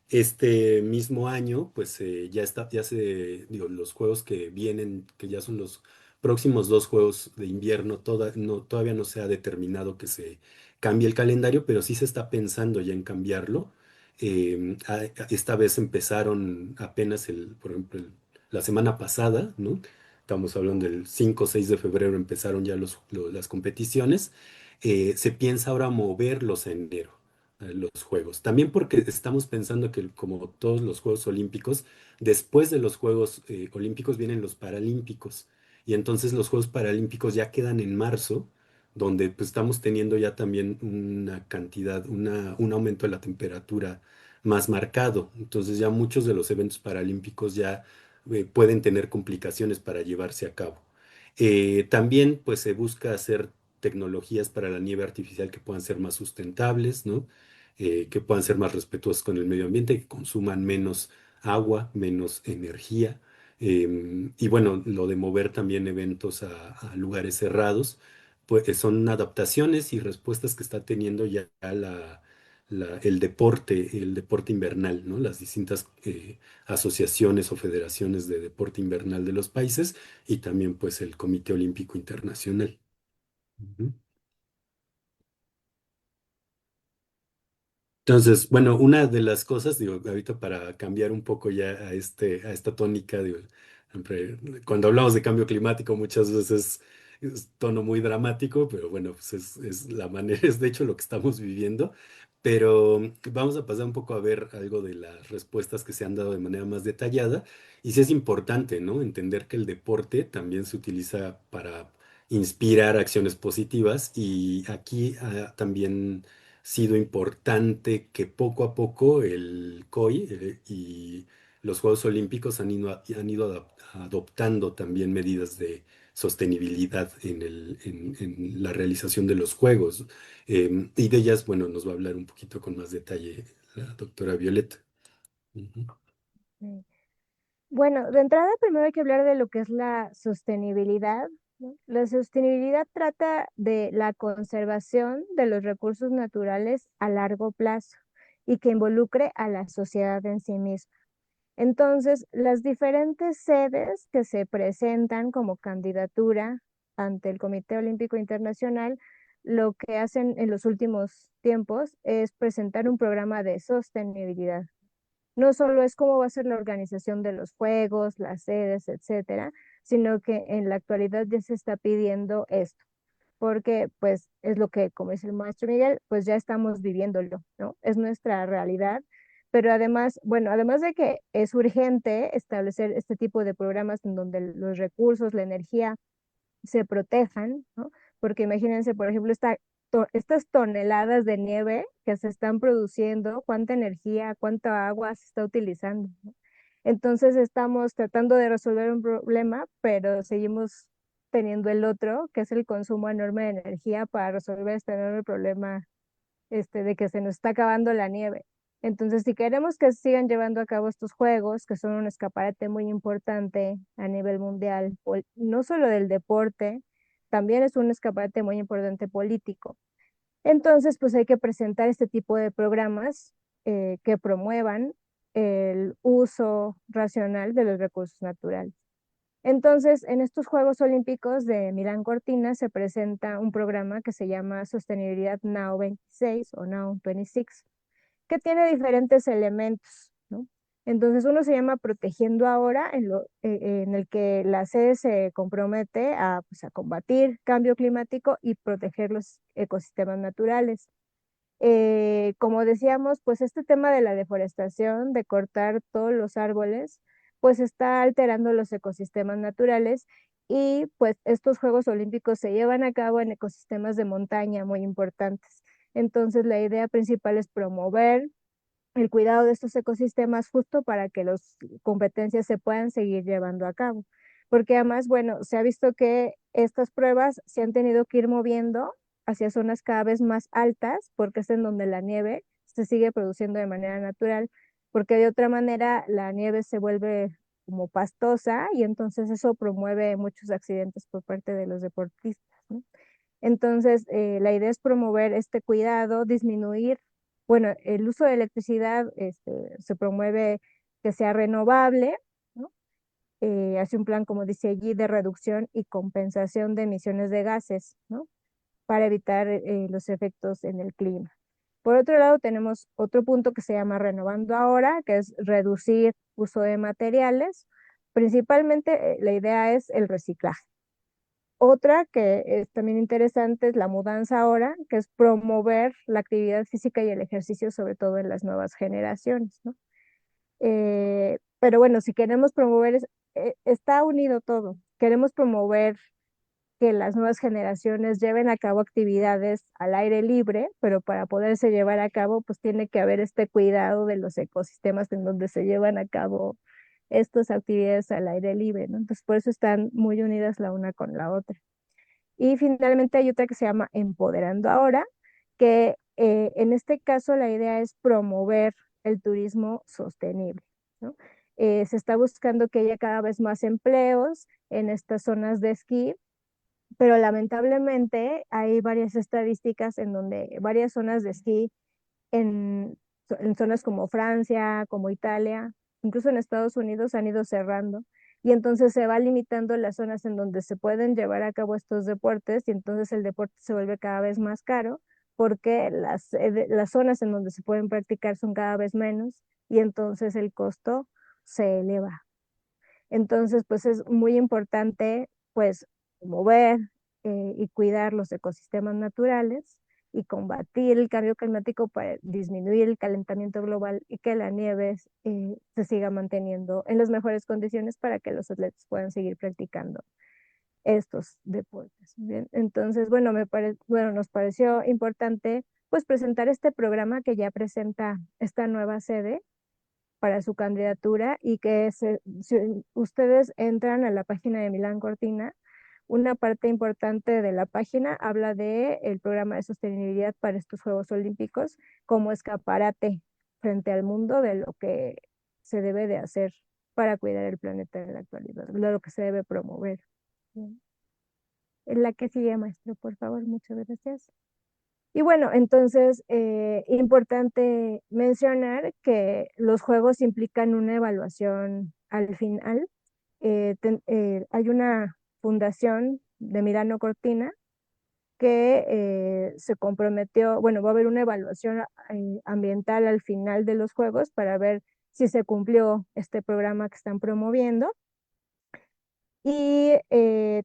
Este mismo año, pues digo, los juegos que vienen, que ya son los próximos dos juegos de invierno, todavía no se ha determinado que se cambie el calendario, pero sí se está pensando ya en cambiarlo. Esta vez empezaron apenas por ejemplo, la semana pasada, ¿no? Estamos hablando del 5 o 6 de febrero empezaron ya las competiciones. Se piensa ahora moverlos a enero los Juegos. También porque estamos pensando que como todos los Juegos Olímpicos, después de los Juegos Olímpicos vienen los Paralímpicos. Y entonces los Juegos Paralímpicos ya quedan en marzo, donde pues, estamos teniendo ya también un aumento de la temperatura más marcado. Entonces ya muchos de los eventos paralímpicos ya pueden tener complicaciones para llevarse a cabo. También pues se busca hacer tecnologías para la nieve artificial que puedan ser más sustentables, ¿no? Que puedan ser más respetuosos con el medio ambiente, que consuman menos agua, menos energía. Y bueno, lo de mover también eventos a lugares cerrados, pues son adaptaciones y respuestas que está teniendo ya el deporte invernal, ¿no? Las distintas asociaciones o federaciones de deporte invernal de los países y también pues el Comité Olímpico Internacional. Ujú. Entonces, bueno, una de las cosas, digo, ahorita para cambiar un poco ya a esta tónica, digo, cuando hablamos de cambio climático muchas veces es tono muy dramático, pero bueno, pues es la manera, es de hecho lo que estamos viviendo, pero vamos a pasar un poco a ver algo de las respuestas que se han dado de manera más detallada, y sí es importante, ¿no? Entender que el deporte también se utiliza para inspirar acciones positivas, y aquí también sido importante que poco a poco el COI y los Juegos Olímpicos han ido adoptando también medidas de sostenibilidad en la realización de los Juegos. Y de ellas, bueno, nos va a hablar un poquito con más detalle la doctora Violeta. Ujú. Sí. Bueno, de entrada primero hay que hablar de lo que es la sostenibilidad, ¿no? La sostenibilidad trata de la conservación de los recursos naturales a largo plazo y que involucre a la sociedad en sí misma. Entonces, las diferentes sedes que se presentan como candidatura ante el Comité Olímpico Internacional, lo que hacen en los últimos tiempos es presentar un programa de sostenibilidad. No solo es cómo va a ser la organización de los juegos, las sedes, etcétera, sino que en la actualidad ya se está pidiendo esto, porque pues es lo que, como dice el maestro Miguel, pues ya estamos viviéndolo, ¿no? Es nuestra realidad, pero además, bueno, además de que es urgente establecer este tipo de programas en donde los recursos, la energía se protejan, ¿no? Porque imagínense, por ejemplo, estas toneladas de nieve que se están produciendo, cuánta energía, cuánta agua se está utilizando, ¿no? Entonces estamos tratando de resolver un problema, pero seguimos teniendo el otro, que es el consumo enorme de energía para resolver este enorme problema de que se nos está acabando la nieve. Entonces, si queremos que sigan llevando a cabo estos juegos, que son un escaparate muy importante a nivel mundial, no solo del deporte, también es un escaparate muy importante político. Entonces, pues hay que presentar este tipo de programas que promuevan el uso racional de los recursos naturales. Entonces, en estos Juegos Olímpicos de Milán Cortina se presenta un programa que se llama Sostenibilidad Now 26 o Now 26, que tiene diferentes elementos, ¿no? Entonces, uno se llama Protegiendo Ahora, en el que la sede se compromete pues, a combatir cambio climático y proteger los ecosistemas naturales. Como decíamos, pues este tema de la deforestación, de cortar todos los árboles, pues está alterando los ecosistemas naturales y pues estos Juegos Olímpicos se llevan a cabo en ecosistemas de montaña muy importantes. Entonces la idea principal es promover el cuidado de estos ecosistemas justo para que las competencias se puedan seguir llevando a cabo. Porque además, bueno, se ha visto que estas pruebas se han tenido que ir moviendo hacia zonas cada vez más altas, porque es en donde la nieve se sigue produciendo de manera natural, porque de otra manera la nieve se vuelve como pastosa y entonces eso promueve muchos accidentes por parte de los deportistas, ¿no? Entonces, la idea es promover este cuidado, disminuir, bueno, el uso de electricidad, se promueve que sea renovable, ¿no? Hace un plan, como dice allí, de reducción y compensación de emisiones de gases, ¿no? Para evitar los efectos en el clima. Por otro lado, tenemos otro punto que se llama Renovando Ahora, que es reducir uso de materiales. Principalmente, la idea es el reciclaje. Otra que es también interesante es la mudanza ahora, que es promover la actividad física y el ejercicio, sobre todo en las nuevas generaciones, ¿no? Pero bueno, si queremos promover, está unido todo. Queremos promover que las nuevas generaciones lleven a cabo actividades al aire libre, pero para poderse llevar a cabo, pues tiene que haber este cuidado de los ecosistemas en donde se llevan a cabo estas actividades al aire libre, ¿no? Entonces, por eso están muy unidas la una con la otra. Y finalmente hay otra que se llama Empoderando Ahora, que en este caso la idea es promover el turismo sostenible, ¿no? Se está buscando que haya cada vez más empleos en estas zonas de esquí, pero lamentablemente hay varias estadísticas en donde varias zonas de esquí en, en zonas como Francia, como Italia, incluso en Estados Unidos han ido cerrando y entonces se va limitando las zonas en donde se pueden llevar a cabo estos deportes y entonces el deporte se vuelve cada vez más caro porque las zonas en donde se pueden practicar son cada vez menos y entonces el costo se eleva. Entonces, pues es muy importante, pues, mover y cuidar los ecosistemas naturales y combatir el cambio climático para disminuir el calentamiento global y que la nieve se siga manteniendo en las mejores condiciones para que los atletas puedan seguir practicando estos deportes. Bien, entonces, bueno, bueno, nos pareció importante pues presentar este programa que ya presenta esta nueva sede para su candidatura y que si ustedes entran a la página de Milán Cortina, una parte importante de la página habla de el programa de sostenibilidad para estos Juegos Olímpicos como escaparate frente al mundo de lo que se debe de hacer para cuidar el planeta en la actualidad, de lo que se debe promover. ¿No? En la que sigue, maestro, por favor, muchas gracias. Y bueno, entonces, importante mencionar que los juegos implican una evaluación al final. Hay una fundación de Milano Cortina que se comprometió, bueno, va a haber una evaluación ambiental al final de los juegos para ver si se cumplió este programa que están promoviendo. Y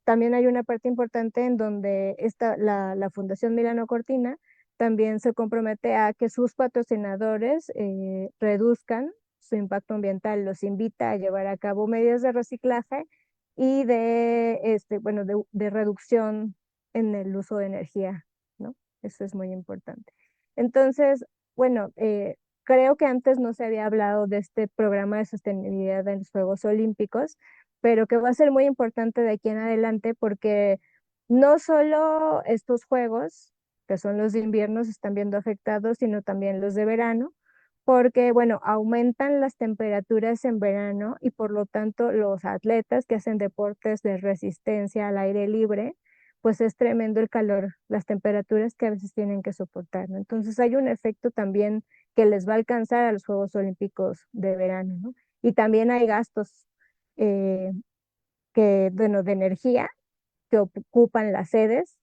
también hay una parte importante en donde la Fundación Milano Cortina también se compromete a que sus patrocinadores reduzcan su impacto ambiental, los invita a llevar a cabo medidas de reciclaje y bueno, de reducción en el uso de energía, ¿no? Eso es muy importante. Entonces, bueno, creo que antes no se había hablado de este programa de sostenibilidad en los Juegos Olímpicos, pero que va a ser muy importante de aquí en adelante porque no solo estos juegos, que son los de invierno, se están viendo afectados, sino también los de verano, porque, bueno, aumentan las temperaturas en verano y por lo tanto los atletas que hacen deportes de resistencia al aire libre, pues es tremendo el calor, las temperaturas que a veces tienen que soportar, ¿no? Entonces hay un efecto también que les va a alcanzar a los Juegos Olímpicos de verano, ¿no? Y también hay gastos eh, bueno, de energía que ocupan las sedes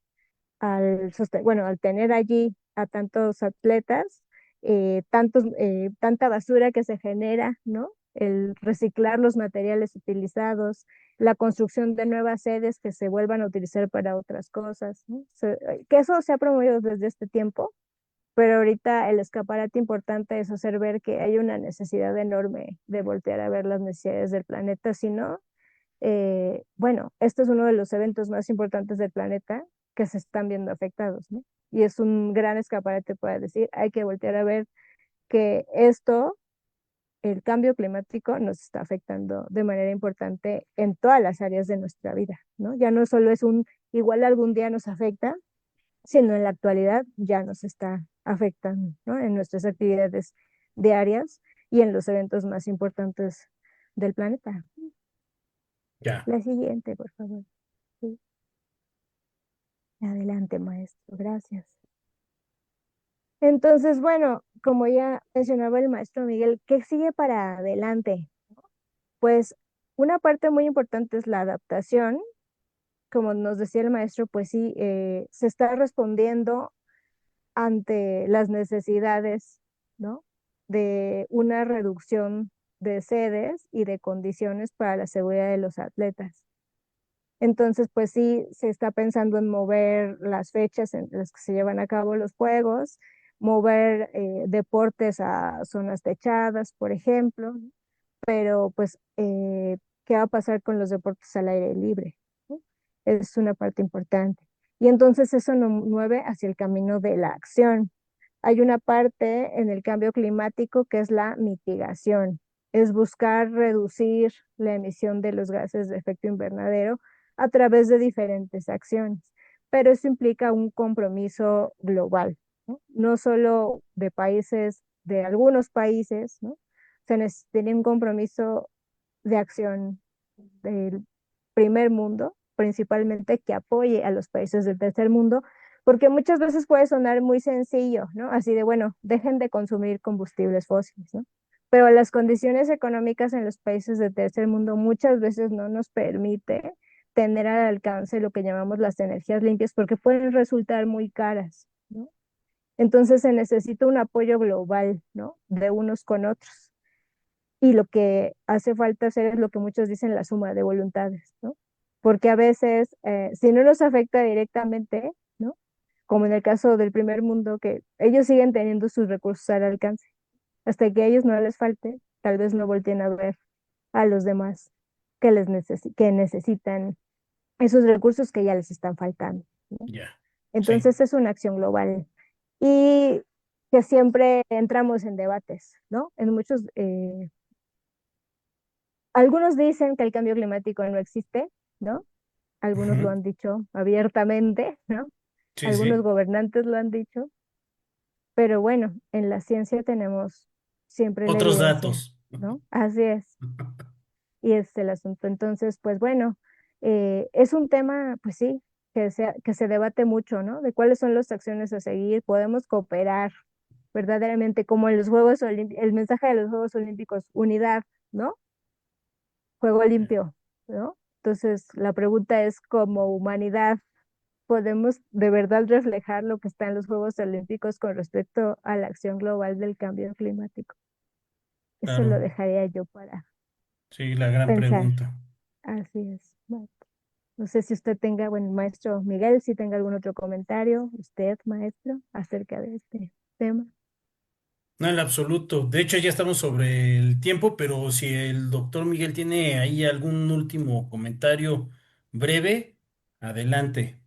bueno, al tener allí a tantos atletas, tanta basura que se genera, ¿no? El reciclar los materiales utilizados, la construcción de nuevas sedes que se vuelvan a utilizar para otras cosas, ¿no? Que eso se ha promovido desde este tiempo, pero ahorita el escaparate importante es hacer ver que hay una necesidad enorme de voltear a ver las necesidades del planeta, si no, bueno, este es uno de los eventos más importantes del planeta que se están viendo afectados, ¿no? Y es un gran escaparate para decir, hay que voltear a ver que esto, el cambio climático, nos está afectando de manera importante en todas las áreas de nuestra vida, ¿no? Ya no solo es igual algún día nos afecta, sino en la actualidad ya nos está afectando, ¿no? En nuestras actividades diarias y en los eventos más importantes del planeta. Ya. La siguiente, por favor. Sí. Adelante, maestro. Gracias. Entonces, bueno, como ya mencionaba el maestro Miguel, ¿qué sigue para adelante? Pues una parte muy importante es la adaptación. Como nos decía el maestro, pues sí, se está respondiendo ante las necesidades, ¿no? De una reducción de sedes y de condiciones para la seguridad de los atletas. Entonces, pues sí, se está pensando en mover las fechas en las que se llevan a cabo los juegos, mover deportes a zonas techadas, por ejemplo, ¿no? Pero pues, ¿qué va a pasar con los deportes al aire libre? ¿No? Es una parte importante. Y entonces eso nos mueve hacia el camino de la acción. Hay una parte en el cambio climático que es la mitigación, es buscar reducir la emisión de los gases de efecto invernadero a través de diferentes acciones, pero eso implica un compromiso global, ¿no? No solo de países, de algunos países, ¿no? Se necesita un compromiso de acción del primer mundo, principalmente que apoye a los países del tercer mundo, porque muchas veces puede sonar muy sencillo, ¿no? Así de, bueno, dejen de consumir combustibles fósiles, ¿no? Pero las condiciones económicas en los países del tercer mundo muchas veces no nos permite tener al alcance lo que llamamos las energías limpias porque pueden resultar muy caras, ¿no? Entonces se necesita un apoyo global, ¿no? De unos con otros. Y lo que hace falta hacer es lo que muchos dicen la suma de voluntades, ¿no? Porque a veces, si no nos afecta directamente, ¿no? Como en el caso del primer mundo, que ellos siguen teniendo sus recursos al alcance. Hasta que a ellos no les falte, tal vez no volteen a ver a los demás que necesitan esos recursos que ya les están faltando, ¿no? Ya. Sí. Entonces es una acción global y que siempre entramos en debates, ¿no? En algunos dicen que el cambio climático no existe, ¿no? Algunos lo Ujú. han dicho abiertamente, ¿no? Sí, Algunos sí. gobernantes lo han dicho, pero bueno, en la ciencia tenemos siempre la Otros evidencia, datos. ¿no? Así es. Y ese es el asunto. Entonces, pues bueno, es un tema, pues sí, que se debate mucho, ¿no? De cuáles son las acciones a seguir, podemos cooperar verdaderamente, como en los Juegos Olímpicos, el mensaje de los Juegos Olímpicos, unidad, ¿no? Juego limpio, ¿no? Entonces, la pregunta es, como humanidad, ¿podemos de verdad reflejar lo que está en los Juegos Olímpicos con respecto a la acción global del cambio climático? Eso lo Claro, dejaría yo para sí, la gran pensar. pregunta. Así es. Bueno, no sé si usted tenga, bueno, maestro Miguel, si tenga algún otro comentario, usted, maestro, acerca de este tema. No, en lo absoluto. De hecho, ya estamos sobre el tiempo, pero si el doctor Miguel tiene ahí algún último comentario breve, adelante.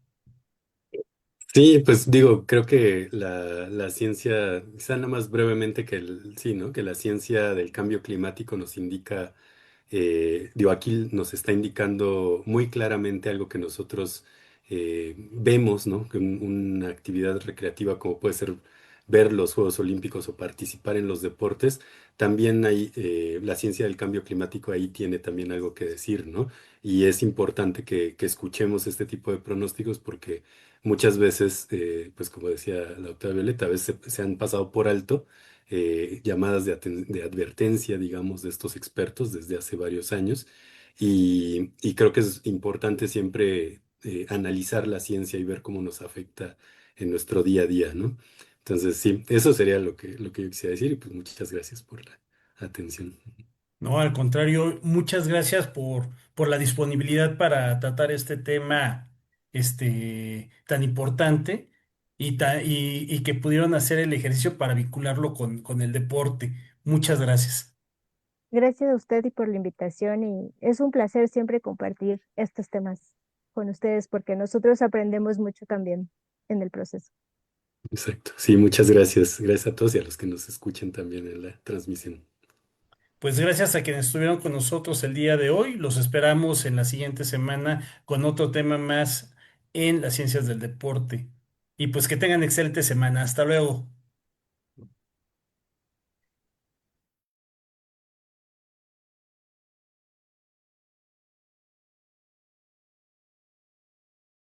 Sí, pues digo, creo que la ciencia, quizá nada más brevemente que sí, ¿no? Que la ciencia del cambio climático nos indica, digo, aquí nos está indicando muy claramente algo que nosotros vemos, ¿no? Que una actividad recreativa como puede ser ver los Juegos Olímpicos o participar en los deportes, también hay, la ciencia del cambio climático ahí tiene también algo que decir, ¿no? Y es importante que escuchemos este tipo de pronósticos porque muchas veces, pues como decía la doctora Violeta, a veces se han pasado por alto llamadas de advertencia, digamos, de estos expertos desde hace varios años. Y creo que es importante siempre analizar la ciencia y ver cómo nos afecta en nuestro día a día, ¿no? Entonces, sí, eso sería lo que yo quisiera decir y pues muchas gracias por la atención. No, al contrario, muchas gracias por la disponibilidad para tratar este tema tan importante y que pudieron hacer el ejercicio para vincularlo con el deporte. Muchas gracias. Gracias a usted y por la invitación y es un placer siempre compartir estos temas con ustedes porque nosotros aprendemos mucho también en el proceso. Exacto. Sí, muchas gracias. Gracias a todos y a los que nos escuchen también en la transmisión. Pues gracias a quienes estuvieron con nosotros el día de hoy. Los esperamos en la siguiente semana con otro tema más en las ciencias del deporte. Y pues que tengan excelente semana. Hasta luego.